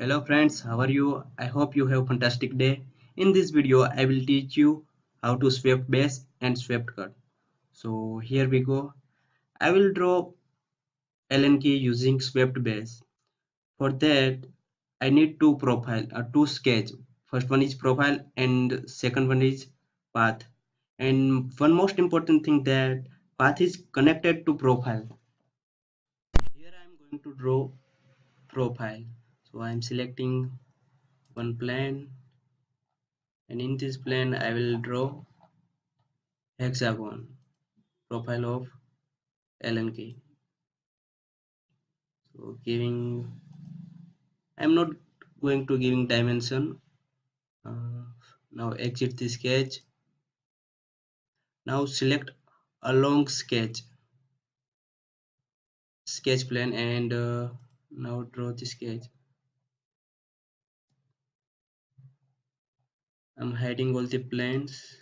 Hello friends, how are you? I hope you have a fantastic day. In this video, I will teach you how to swept base and swept cut. So here we go. I will draw Allen key using swept base. For that, I need two sketch. First one is profile and second one is path. And one most important thing that path is connected to profile. Here I am going to draw profile. So I am selecting one plane, and in this plane I will draw hexagon profile of Allen key. So I'm not going to giving dimension. Now exit the sketch. Now select a long sketch plane, and now draw the sketch. I'm hiding all the planes.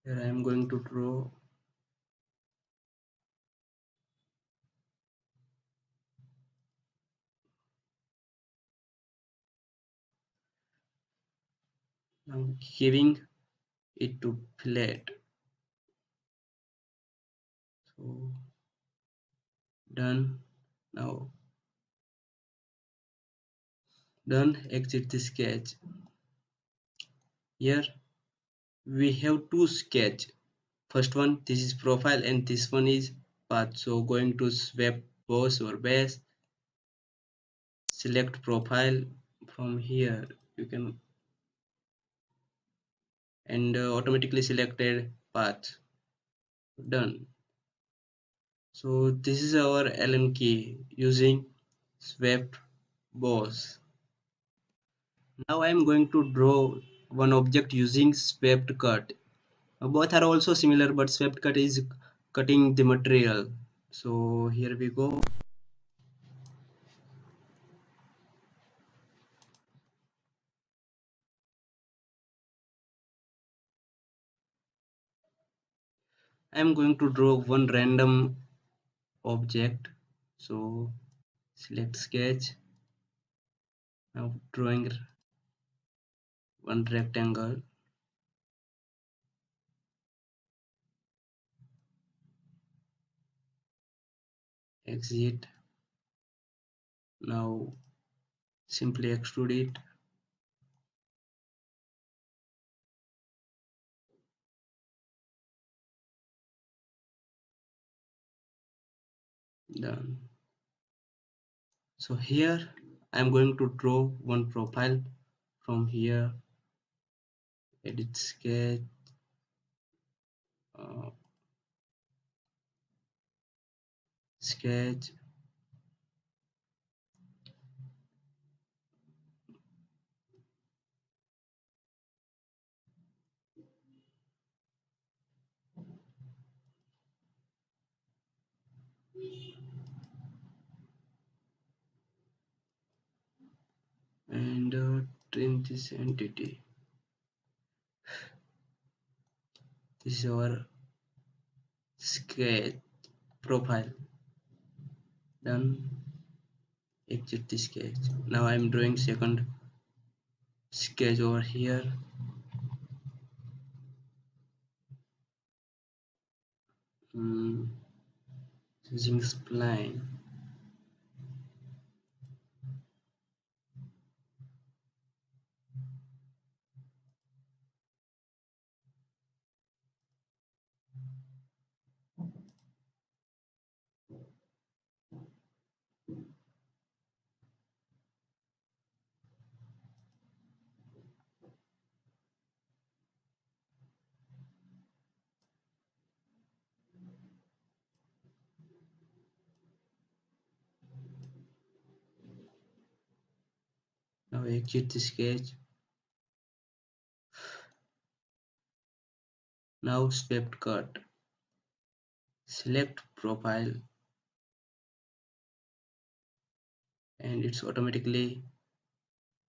Here I am going to draw now giving it to flat. So done. Now done. Exit the sketch. Here we have two sketch. First one, this is profile and this one is path. So going to sweep boss or base, select profile from here. You can and automatically selected path. Done. So this is our Allen key using swept boss. Now I am going to draw one object using swept cut. Both are also similar, but swept cut is cutting the material. So here we go. I am going to draw one random object. So select sketch. Now drawing one rectangle. Exit. Now simply extrude it. Done. So here I am going to draw one profile from here. Edit sketch. Uh, sketch. And trim this entity. This is our sketch profile. Done. Exit the sketch. Now I am drawing second sketch over here. Using spline. Now exit the sketch. Now swept cut. Select profile, and it's automatically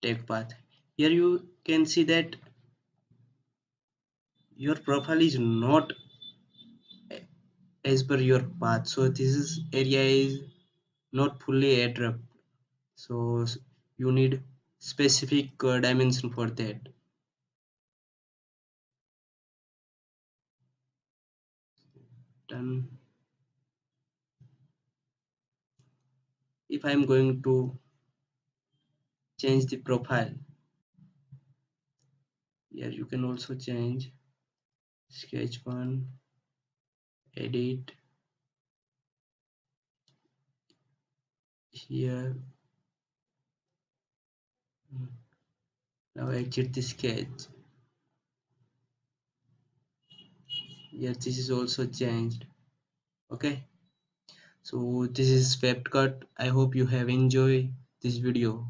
take path. Here you can see that your profile is not as per your path, so this is area is not fully addressed. So you need specific dimension for that. Done. If I'm going to change the profile, here you can also change sketch 1, edit, here. Now exit the sketch. Yes, this is also changed. Okay, so this is swept cut. I hope you have enjoyed this video.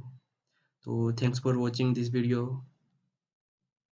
So thanks for watching this video.